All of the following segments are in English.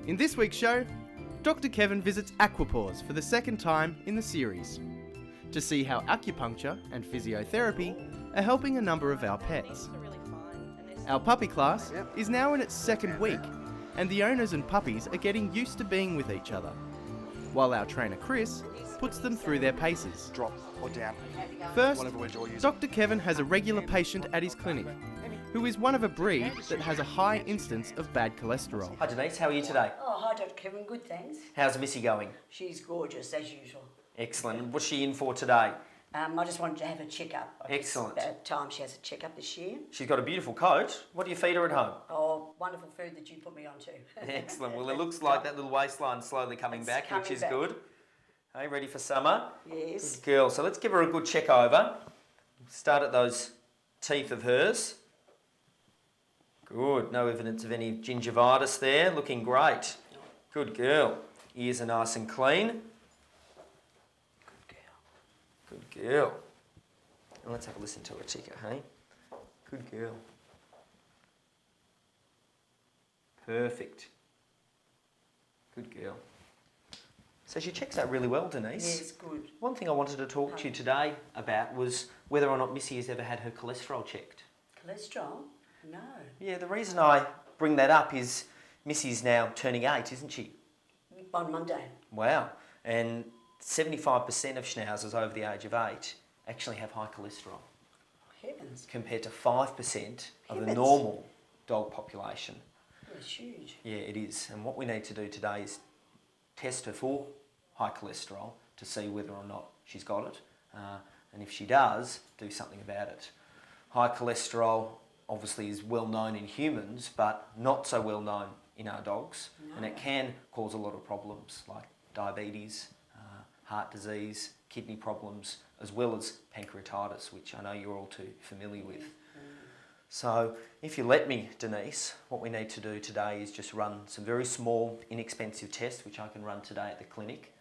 In this week's show, Dr. Kevin visits Aquapaws for the second time in the series to see how acupuncture and physiotherapy are helping a number of our pets. Our puppy class is now in its second week, and the owners and puppies are getting used to being with each other, while our trainer Chris puts them through their paces. Drop or down. First, Dr. Kevin has a regular patient at his clinic who is one of a breed that has a high instance of bad cholesterol. Hi Denise, how are you today? Oh, hi Dr. Kevin, good thanks. How's Missy going? She's gorgeous as usual. Excellent. What's she in for today? I just wanted to have a checkup. Excellent. It's about time she has a checkup this year. She's got a beautiful coat. What do you feed her at home? Oh, wonderful food that you put me onto. Excellent. Well, it looks like that little waistline's slowly coming back, which is good. Hey, ready for summer? Yes. Good girl. So let's give her a good check over. Start at those teeth of hers. Good. No evidence of any gingivitis there. Looking great. Good girl. Ears are nice and clean. Good girl. Good girl. And let's have a listen to her ticker, hey? Good girl. Perfect. Good girl. So she checks out really well, Denise. Yes, good. One thing I wanted to talk to you today about was whether or not Missy has ever had her cholesterol checked. Cholesterol? No. Yeah, the reason I bring that up is Missy's now turning 8, isn't she? On Monday. Wow. And 75% of Schnauzers over the age of 8 actually have high cholesterol. Heavens. Compared to 5% of the normal dog population. That's huge. Yeah, it is. And what we need to do today is test her for high cholesterol to see whether or not she's got it. And if she does, do something about it. High cholesterol obviously is well known in humans, but not so well known in our dogs. No. And it can cause a lot of problems like diabetes, heart disease, kidney problems, as well as pancreatitis, which I know you're all too familiar with. So if you let me, Denise, what we need to do today is just run some very small, inexpensive tests, which I can run today at the clinic,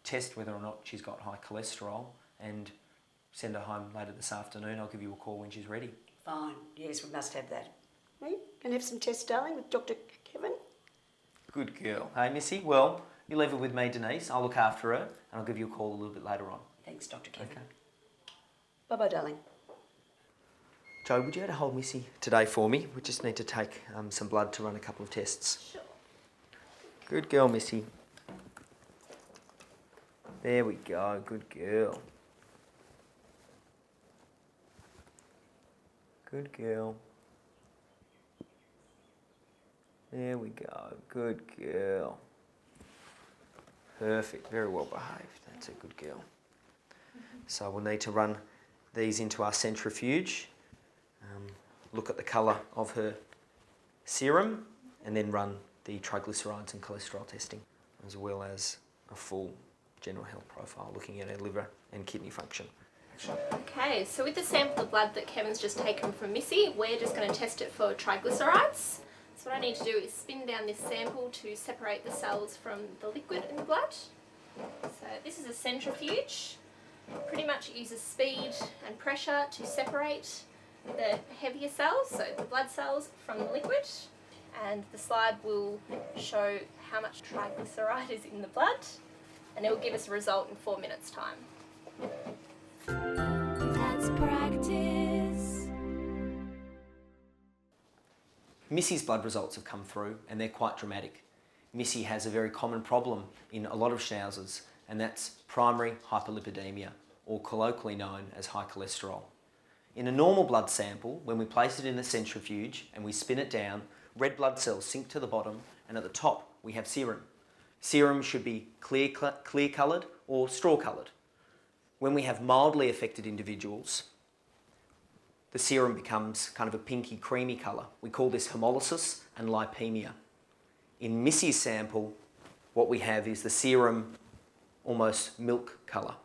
test whether or not she's got high cholesterol, and send her home later this afternoon. I'll give you a call when she's ready. Fine. Yes, we must have that. We can have some tests, darling, with Dr. Kevin. Good girl. Hey, Missy, well, you leave it with me, Denise. I'll look after her, and I'll give you a call a little bit later on. Thanks, Dr. Kevin. Okay. Bye-bye, darling. Joe, would you like to hold Missy today for me? We just need to take some blood to run a couple of tests. Sure. Good girl, Missy. There we go. Good girl. Good girl. There we go. Good girl. Perfect. Very well behaved. That's a good girl. So we'll need to run these into our centrifuge. Look at the colour of her serum, and then run the triglycerides and cholesterol testing, as well as a full general health profile, looking at her liver and kidney function. Okay, so with the sample of blood that Kevin's just taken from Missy, we're just going to test it for triglycerides. So what I need to do is spin down this sample to separate the cells from the liquid in the blood. So this is a centrifuge. Pretty much uses speed and pressure to separate the heavier cells, so the blood cells, from the liquid, and the slide will show how much triglyceride is in the blood, and it will give us a result in 4 minutes' time. Let's practice. Missy's blood results have come through, and they're quite dramatic. Missy has a very common problem in a lot of Schnauzers, and that's primary hyperlipidemia, or colloquially known as high cholesterol. In a normal blood sample, when we place it in the centrifuge and we spin it down, red blood cells sink to the bottom, and at the top we have serum. Serum should be clear coloured or straw coloured. When we have mildly affected individuals, the serum becomes kind of a pinky creamy colour. We call this hemolysis and lipemia. In Missy's sample, what we have is the serum almost milk colour,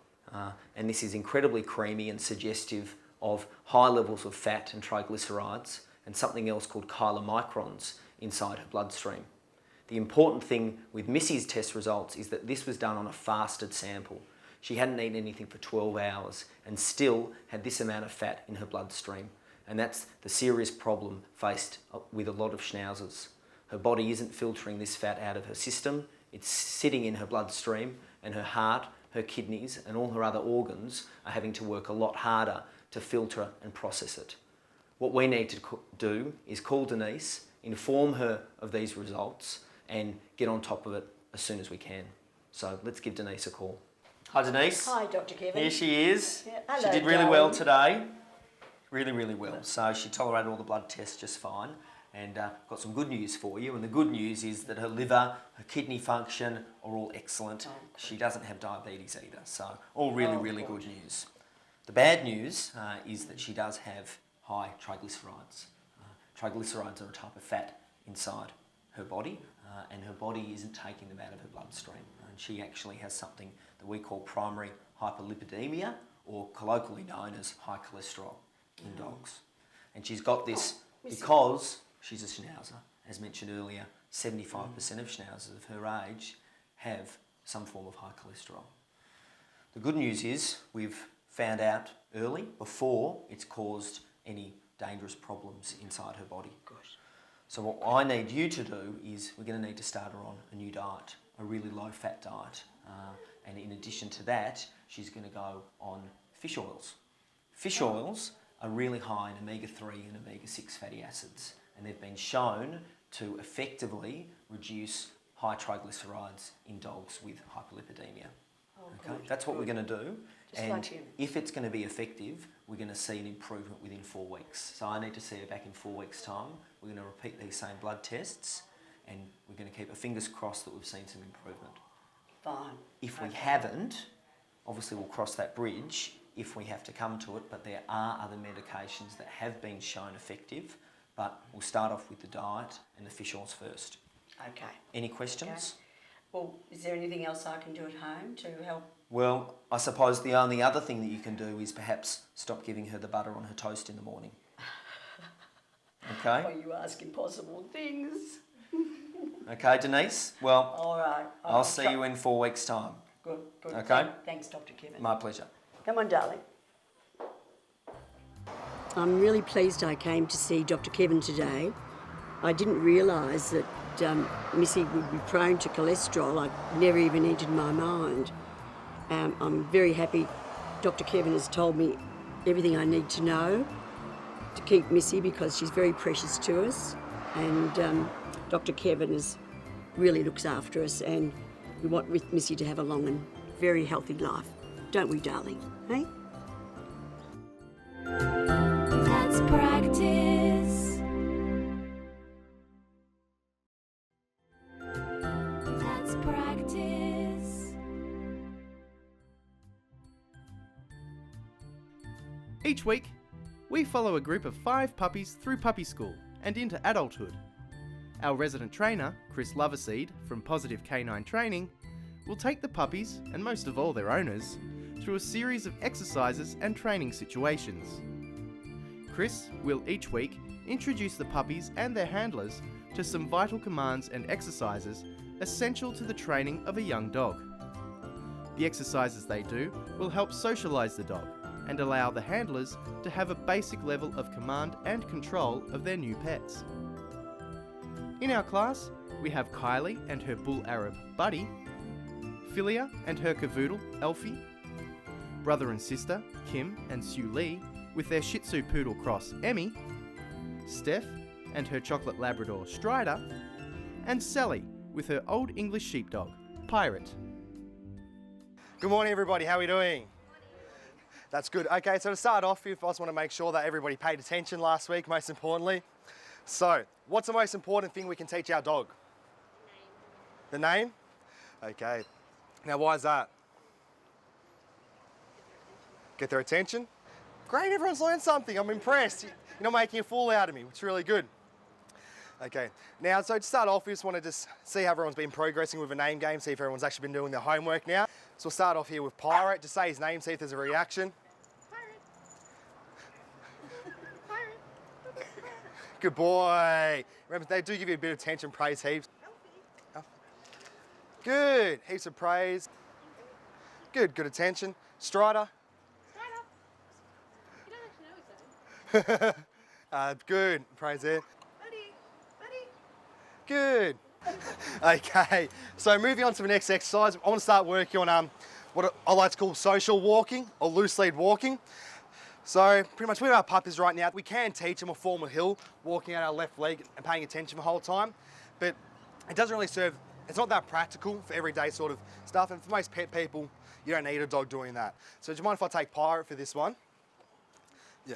and this is incredibly creamy and suggestive of high levels of fat and triglycerides and something else called chylomicrons inside her bloodstream. The important thing with Missy's test results is that this was done on a fasted sample. She hadn't eaten anything for 12 hours and still had this amount of fat in her bloodstream. And that's the serious problem faced with a lot of Schnauzers. Her body isn't filtering this fat out of her system. It's sitting in her bloodstream, and her heart, her kidneys and all her other organs are having to work a lot harder to filter and process it. What we need to do is call Denise, inform her of these results and get on top of it as soon as we can. So let's give Denise a call. Hi Denise. Hi, Dr. Kevin. Here she is. Yeah, hello, she did really well darling. today. Really, really well. So she tolerated all the blood tests just fine, and got some good news for you. And the good news is that her liver, her kidney function are all excellent. Oh, she doesn't have diabetes either. So all really, really good news. The bad news is that she does have high triglycerides. Triglycerides are a type of fat inside her body, and her body isn't taking them out of her bloodstream. And she actually has something that we call primary hyperlipidemia, or colloquially known as high cholesterol in dogs. And she's got this because she's a Schnauzer. As mentioned earlier, 75% of Schnauzers of her age have some form of high cholesterol. The good news is we've found out early, before it's caused any dangerous problems inside her body. Good. So what I need you to do is we're going to need to start her on a new diet, a really low-fat diet. And in addition to that, she's going to go on fish oils. Fish oils are really high in omega-3 and omega-6 fatty acids, and they've been shown to effectively reduce high triglycerides in dogs with hyperlipidemia. Okay, that's what we're going to do. Just And like him. if it's going to be effective, we're going to see an improvement within 4 weeks. So I need to see her back in 4 weeks' time. We're going to repeat these same blood tests, and we're going to keep our fingers crossed that we've seen some improvement. Fine. If we haven't, obviously we'll cross that bridge if we have to come to it, but there are other medications that have been shown effective, but we'll start off with the diet and the fish oils first. Okay. Any questions? Okay. Well, is there anything else I can do at home to help? Well, I suppose the only other thing that you can do is perhaps stop giving her the butter on her toast in the morning. Okay? Are you asking impossible things? Okay, Denise? Well, All right. I'll see you in 4 weeks' time. Good, good. Okay. Thanks, Dr. Kevin. My pleasure. Come on, darling. I'm really pleased I came to see Dr. Kevin today. I didn't realise that Missy would be prone to cholesterol. I never even entered my mind. I'm very happy Dr. Kevin has told me everything I need to know to keep Missy, because she's very precious to us. And Dr. Kevin really looks after us, and we want Missy to have a long and very healthy life. Don't we, darling? Hey? Let's practice. Let's practice. Each week, we follow a group of 5 puppies through puppy school and into adulthood. Our resident trainer, Chris Loverseed from Positive Canine Training, will take the puppies, and most of all their owners, through a series of exercises and training situations. Chris will each week introduce the puppies and their handlers to some vital commands and exercises essential to the training of a young dog. The exercises they do will help socialise the dog and allow the handlers to have a basic level of command and control of their new pets. In our class, we have Kylie and her bull Arab Buddy, Philia and her cavoodle Elfie, brother and sister Kim and Sue Lee with their Shih Tzu poodle cross Emmy, Steph and her chocolate Labrador Strider, and Sally with her old English sheepdog Pirate. Good morning, everybody. How are we doing? That's good. Okay, so to start off with, I just want to make sure that everybody paid attention last week, most importantly. So, what's the most important thing we can teach our dog? The name? Okay. Now, why is that? Get their attention? Great, everyone's learned something. I'm impressed. You're not making a fool out of me, which is really good. Okay, now, so to start off, we just want to just see how everyone's been progressing with a name game, see if everyone's actually been doing their homework now. So we'll start off here with Pirate. Just say his name, see if there's a reaction. Pirate. Good boy. Remember, they do give you a bit of attention, praise heaps. Good, heaps of praise. Good attention. Strider. He doesn't actually know his name. Good, praise there. Buddy. Good. Okay, so moving on to the next exercise, I want to start working on what I like to call social walking or loose lead walking. So pretty much with our puppies right now, we can teach them a form of hill, walking out our left leg and paying attention the whole time, but it doesn't really serve, it's not that practical for everyday sort of stuff, and for most pet people, you don't need a dog doing that. So do you mind if I take Pirate for this one? Yeah.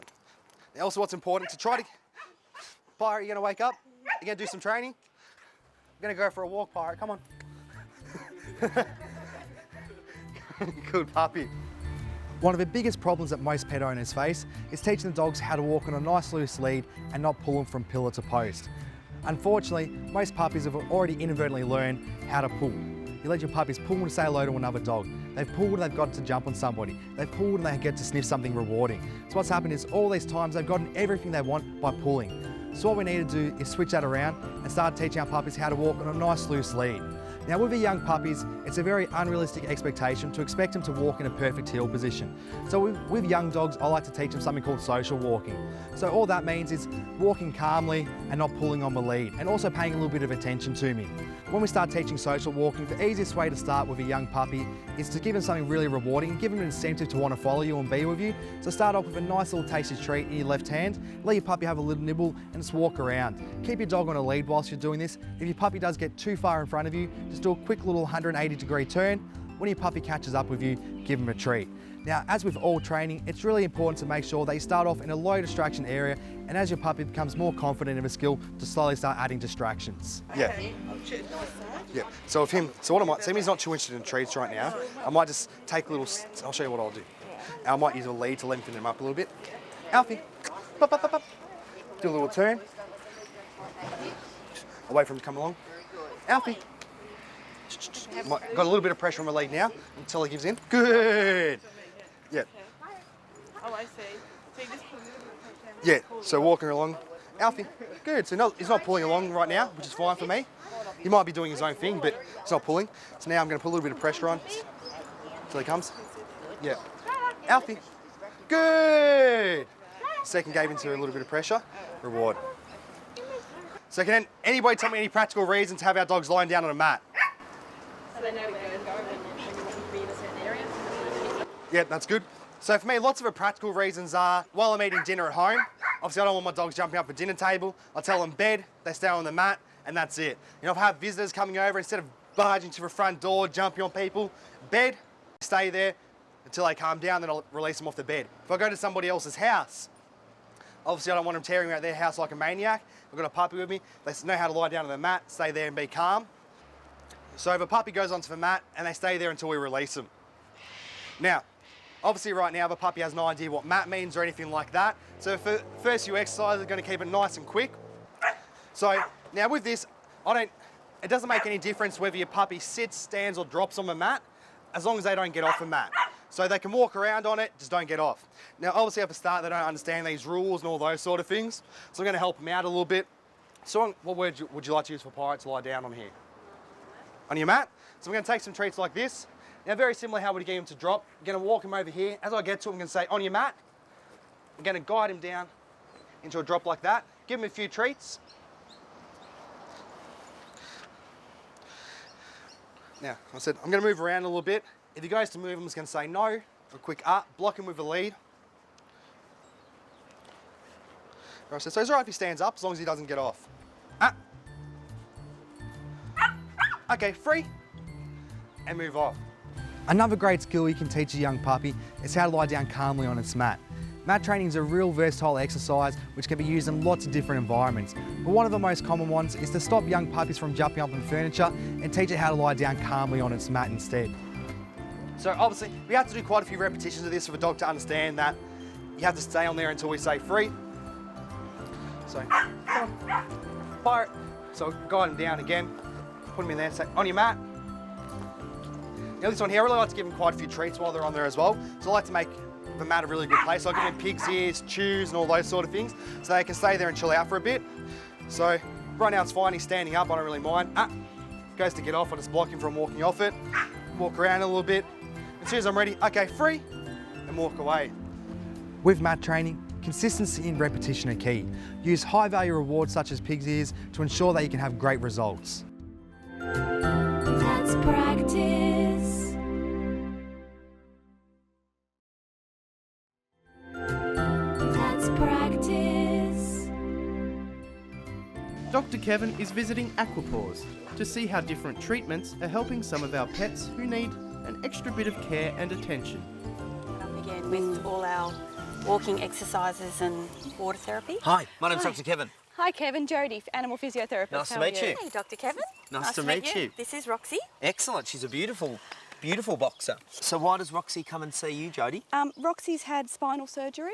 Now also what's important to try to, Pirate, you're gonna wake up, you're gonna do some training, you're gonna go for a walk, Pirate, come on. Good puppy. One of the biggest problems that most pet owners face is teaching the dogs how to walk on a nice loose lead and not pull them from pillar to post. Unfortunately, most puppies have already inadvertently learned how to pull. You let your puppies pull to say hello to another dog. They've pulled and they've got to jump on somebody. They've pulled and they get to sniff something rewarding. So what's happened is all these times they've gotten everything they want by pulling. So what we need to do is switch that around and start teaching our puppies how to walk on a nice loose lead. Now with the young puppies, it's a very unrealistic expectation to expect them to walk in a perfect heel position. So with young dogs, I like to teach them something called social walking. So all that means is walking calmly and not pulling on the lead, and also paying a little bit of attention to me. When we start teaching social walking, the easiest way to start with a young puppy is to give them something really rewarding and give them an incentive to want to follow you and be with you. So start off with a nice little tasty treat in your left hand, let your puppy have a little nibble and just walk around. Keep your dog on a lead whilst you're doing this. If your puppy does get too far in front of you, just do a quick little 180-degree turn. When your puppy catches up with you, give them a treat. Now, as with all training, it's really important to make sure that you start off in a low distraction area, and as your puppy becomes more confident in the skill, to slowly start adding distractions. Yeah. Yeah. So with him, so what I might, see he's not too interested in treats right now, I might just take a little, I'll show you what I'll do. I might use a lead to lengthen him up a little bit. Alfie, pop, pop, pop, pop. Do a little turn. I'll wait for him to come along. Alfie. Got a little bit of pressure on my leg now until he gives in. Good. Yeah. Oh, I see. So you just yeah, so walking along. Alfie, good. So no, he's not pulling along right now, which is fine for me. He might be doing his own thing, but he's not pulling. So now I'm going to put a little bit of pressure on until he comes. Yeah. Alfie, good. Second gave into a little bit of pressure. Reward. So can anybody tell me any practical reasons to have our dogs lying down on a mat? So they know where to go when you want to be in a certain area. Yeah, that's good. So for me, lots of the practical reasons are, while I'm eating dinner at home, obviously I don't want my dogs jumping up the dinner table. I tell them bed, they stay on the mat, and that's it. You know, if I have visitors coming over, instead of barging to the front door, jumping on people, bed, stay there until they calm down, then I'll release them off the bed. If I go to somebody else's house, obviously I don't want them tearing around their house like a maniac. I've got a puppy with me, they know how to lie down on the mat, stay there and be calm. So if a puppy goes onto the mat and they stay there until we release them. Now, obviously right now the puppy has no idea what mat means or anything like that. So for the first few exercises, we're going to keep it nice and quick. So now with this, it doesn't make any difference whether your puppy sits, stands or drops on the mat, as long as they don't get off the mat. So they can walk around on it, just don't get off. Now obviously at the start they don't understand these rules and all those sort of things. So I'm going to help them out a little bit. So what word would you like to use for Pirate to lie down on here? On your mat. So I'm going to take some treats like this. Now very similar how we get him to drop. I'm going to walk him over here. As I get to him, I'm going to say, on your mat. I'm going to guide him down into a drop like that. Give him a few treats. Now, I said, I'm going to move around a little bit. If he goes to move, I'm just going to say no. A quick block him with the lead. So it's all right if he stands up, as long as he doesn't get off. Okay, free, and move off. Another great skill you can teach a young puppy is how to lie down calmly on its mat. Mat training is a real versatile exercise which can be used in lots of different environments. But one of the most common ones is to stop young puppies from jumping up on furniture and teach it how to lie down calmly on its mat instead. So obviously, we have to do quite a few repetitions of this for the dog to understand that you have to stay on there until we say free. So, come on, Pirate. So guide him down again, put him in there, say, on your mat. Now this one here, I really like to give them quite a few treats while they're on there as well. So I like to make the mat a really good place. So I give them pig's ears, chews and all those sort of things so they can stay there and chill out for a bit. So right now it's fine, he's standing up, I don't really mind. Goes to get off, I just block him from walking off it. Walk around a little bit. As soon as I'm ready, okay, free, and walk away. With mat training, consistency and repetition are key. Use high-value rewards such as pig's ears to ensure that you can have great results. Let's practice. Let's practice. Dr. Kevin is visiting Aquapaws to see how different treatments are helping some of our pets who need an extra bit of care and attention. Again with all our walking exercises and water therapy. Hi, my name's Dr. Kevin. Hi Kevin, Jodie, animal physiotherapist. Nice to How are meet you. Hey Dr. Kevin. Nice to meet you. This is Roxy. Excellent, she's a beautiful boxer. So why does Roxy come and see you, Jodie? Roxy's had spinal surgery.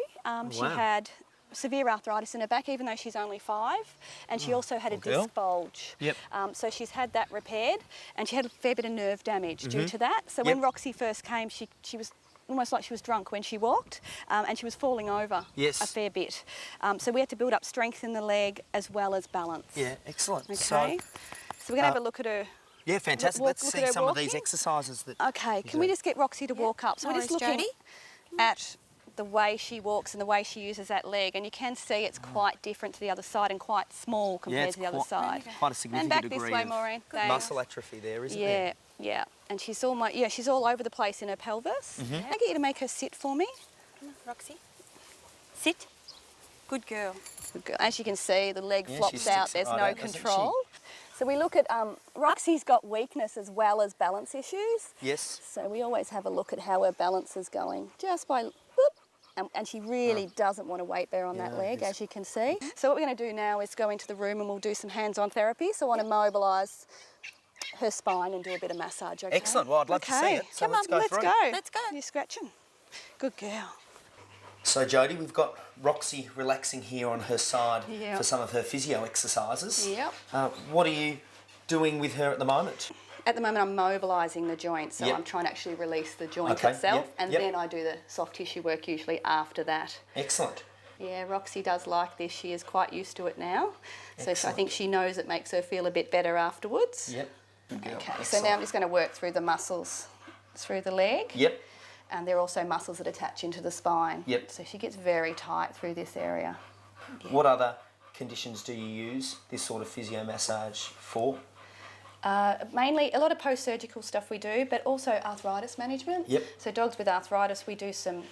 She wow. had severe arthritis in her back, even though she's only 5, and she also had a girl. disc bulge. Yep. So she's had that repaired, and she had a fair bit of nerve damage due to that. So when Yep. Roxy first came, she was almost like she was drunk when she walked, and she was falling over Yes. a fair bit. So we had to build up strength in the leg as well as balance. Yeah, excellent. Okay. So, So we're going to have a look at her. yeah, fantastic. Look Let's at see her some of these walking. exercises that... Okay, can we just get Roxy to walk up? So we're just No worries, looking at the way she walks and the way she uses that leg, and you can see it's quite different to the other side and quite small compared it's to the other quite- side. Quite a significant And back degree this way, of Maureen. muscle atrophy there, isn't Yeah, there? yeah. And she's she's all over the place in her pelvis. Can I get you to make her sit for me? Roxy, sit. Good girl. Good girl. As you can see, the leg Yeah, she flops sticks out. it There's right no out, doesn't control. So we look at Roxy's got weakness as well as balance issues. Yes. So we always have a look at how her balance is going, just by whoop. And she really doesn't want to weight bear on that leg, as you can see. So what we're going to do now is go into the room and we'll do some hands-on therapy. So I want to mobilise her spine and do a bit of massage. Okay? Excellent. Well, I'd love to see it. So Come let's on, go let's through. go. Let's go. You're scratching. Good girl. So Jodie, we've got Roxy relaxing here on her side Yep. for some of her physio exercises. Yep. What are you doing with her at the moment? At the moment, I'm mobilising the joint, so Yep. I'm trying to actually release the joint Okay, itself, yep, and yep. then I do the soft tissue work usually after that. Excellent. Yeah, Roxy does like this. She is quite used to it now. So I Excellent. think she knows it makes her feel a bit better afterwards. Yep. Good girl. Okay, so Excellent. now I'm just going to work through the muscles through the leg. Yep. And there are also muscles that attach into the spine. Yep. So she gets very tight through this area. What other conditions do you use this sort of physio massage for? Mainly a lot of post-surgical stuff we do, but also arthritis management. Yep. So dogs with arthritis, we do some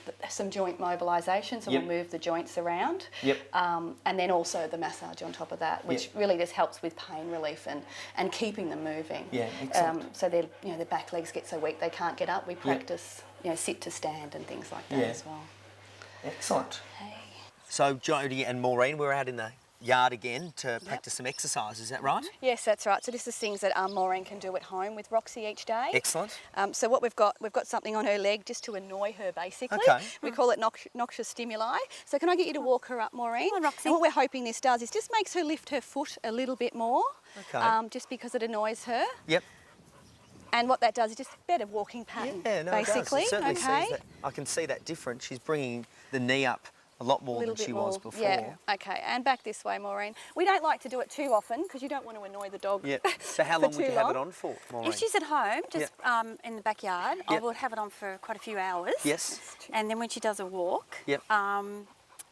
joint mobilisation, so Yep. we'll move the joints around. Yep. And then also the massage on top of that, which Yep. really just helps with pain relief and keeping them moving. Yeah, excellent. So their their back legs get so weak they can't get up. We practice sit to stand and things like that Yeah. as well. Excellent. Okay. So Jodie and Maureen, we're out in the yard again to practice some exercise, is that right? Yes, that's right. So this is things that Maureen can do at home with Roxy each day. Excellent. So what we've got something on her leg just to annoy her, basically. Okay. We call it noxious stimuli. So can I get you to walk her up, Maureen? Come on, Roxy. And what we're hoping this does is just makes her lift her foot a little bit more, Okay. just because it annoys her. Yep. And what that does is just a better walking pattern, Yeah, no, basically. it does. It certainly okay. sees that. I can see that difference. She's bringing the knee up a lot more than she was before. Yeah, okay. And back this way, Maureen. We don't like to do it too often because you don't want to annoy the dog. Yep. So how for long would too you have it long. on for, Maureen? If she's at home, just in the backyard, I Yep. would have it on for quite a few hours. Yes. And then when she does a walk, Yep.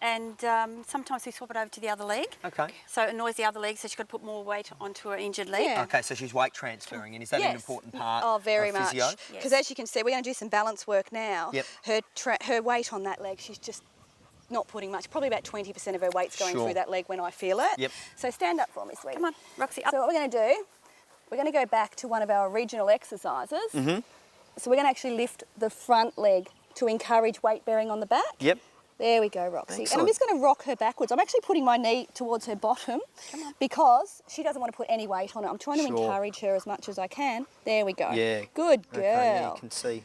and sometimes we swap it over to the other leg. Okay. So it annoys the other leg, so she's got to put more weight onto her injured leg. Yeah. Okay, so she's weight transferring, and is that an important part Oh, very of much. physio? Because as you can see, we're going to do some balance work now. Yep. Her weight on that leg, she's just not putting much. Probably about 20% of her weight's going Sure. through that leg when I feel it. Yep. So stand up for me, sweetie. Come on, Roxy, up. So what we're going to do, we're going to go back to one of our original exercises. Mm-hmm. So we're going to actually lift the front leg to encourage weight bearing on the back. Yep. There we go, Roxy. And I'm Excellent. just going to rock her backwards. I'm actually putting my knee towards her bottom because she doesn't want to put any weight on it. I'm trying to Sure. encourage her as much as I can. There we go. Yeah. Good girl. Okay, yeah, you can see.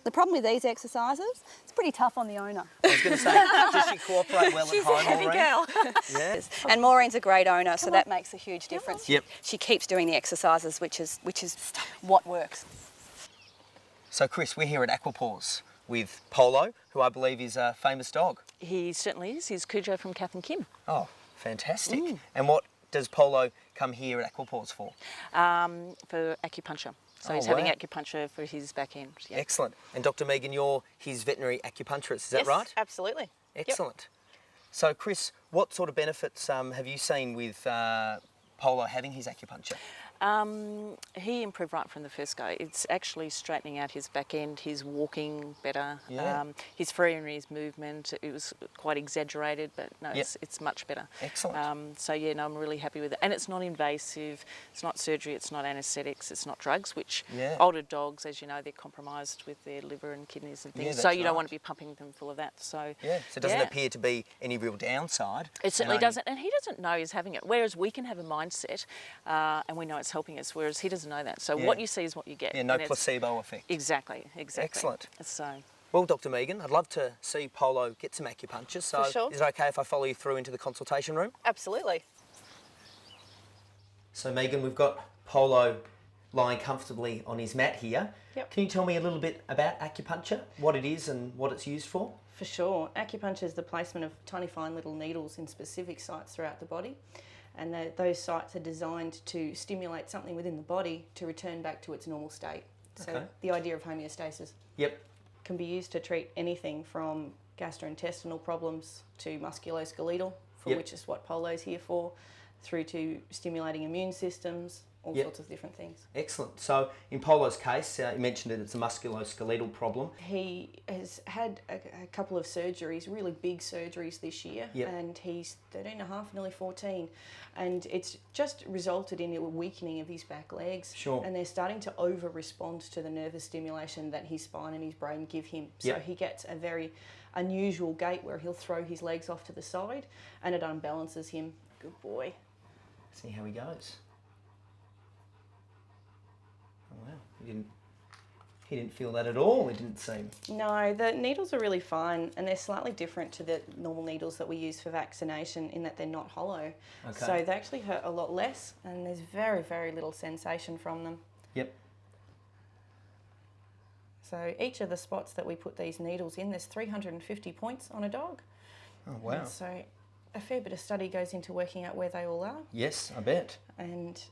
The problem with these exercises, it's pretty tough on the owner. I was going to say, does she cooperate well She's at home, a heavy Maureen? girl. Yeah. And Maureen's a great owner, so that makes a huge difference. Yep. She keeps doing the exercises, which is what works. So, Chris, we're here at Aquapaws with Polo, who I believe is a famous dog. He certainly is. He's Cujo from Kath and Kim. Oh, fantastic. And what does Polo come here at Aquapaws for? For acupuncture. So Oh, he's having wow. acupuncture for his back end. Yeah. Excellent. And Dr. Megan, you're his veterinary acupuncturist, is that right? Absolutely. Excellent. So, Chris, what sort of benefits have you seen with Polo having his acupuncture? He improved right from the first go. It's actually straightening out his back end, his walking better, his freeing in his movement. It was quite exaggerated, but no, it's much better. Excellent. So yeah, no, I'm really happy with it. And it's not invasive, it's not surgery, it's not anaesthetics, it's not drugs, which older dogs, as you know, they're compromised with their liver and kidneys and things. So you don't want to be pumping them full of that. So so it doesn't appear to be any real downside. It certainly doesn't, and he doesn't know he's having it. Whereas we can have a mindset, and we know it's helping us, whereas he doesn't know that. So what you see is what you get. Yeah, no placebo effect. Exactly. Excellent. So, well, Dr. Megan, I'd love to see Polo get some acupuncture. So For sure. is it okay if I follow you through into the consultation room? absolutely. So Megan, we've got Polo lying comfortably on his mat here. Yep. Can you tell me a little bit about acupuncture, what it is and what it's used for? For sure. Acupuncture is the placement of tiny fine little needles in specific sites throughout the body. And those sites are designed to stimulate something within the body to return back to its normal state. So the idea of homeostasis can be used to treat anything from gastrointestinal problems to musculoskeletal, for which is what Polo's here for, through to stimulating immune systems, all sorts of different things. Excellent. So in Polo's case, you mentioned that it's a musculoskeletal problem. He has had a couple of surgeries, really big surgeries this year, and he's 13 and a half, nearly 14. And it's just resulted in a weakening of his back legs. Sure. And they're starting to over-respond to the nervous stimulation that his spine and his brain give him. So he gets a very unusual gait where he'll throw his legs off to the side and it unbalances him. Good boy. See how he goes. Oh, wow. He didn't feel that at all, it didn't seem. No, the needles are really fine and they're slightly different to the normal needles that we use for vaccination in that they're not hollow. Okay. So they actually hurt a lot less and there's very, very little sensation from them. Yep. So each of the spots that we put these needles in, there's 350 points on a dog. Oh, wow. And so a fair bit of study goes into working out where they all are. Yes, I bet. And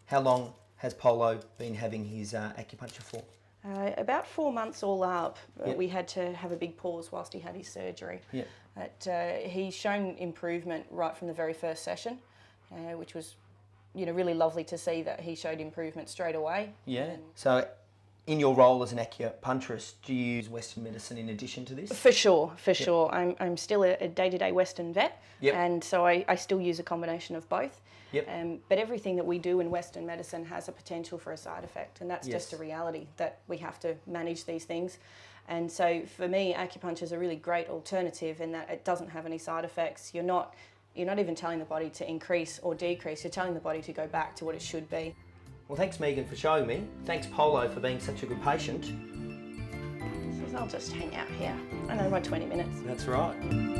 how long has Polo been having his acupuncture for? About 4 months all up. We had to have a big pause whilst he had his surgery. Yep. But he's shown improvement right from the very first session, which was, really lovely to see that he showed improvement straight away. Yeah. So in your role as an acupuncturist, do you use Western medicine in addition to this? For sure. I'm still a day-to-day Western vet, Yep. and so I still use a combination of both. Yep. But everything that we do in Western medicine has a potential for a side effect, and that's just a reality that we have to manage these things. And so for me, acupuncture is a really great alternative in that it doesn't have any side effects. You're not even telling the body to increase or decrease, you're telling the body to go back to what it should be. Well, thanks Megan for showing me. Thanks Polo for being such a good patient. So I'll just hang out here. I know my 20 minutes. That's right.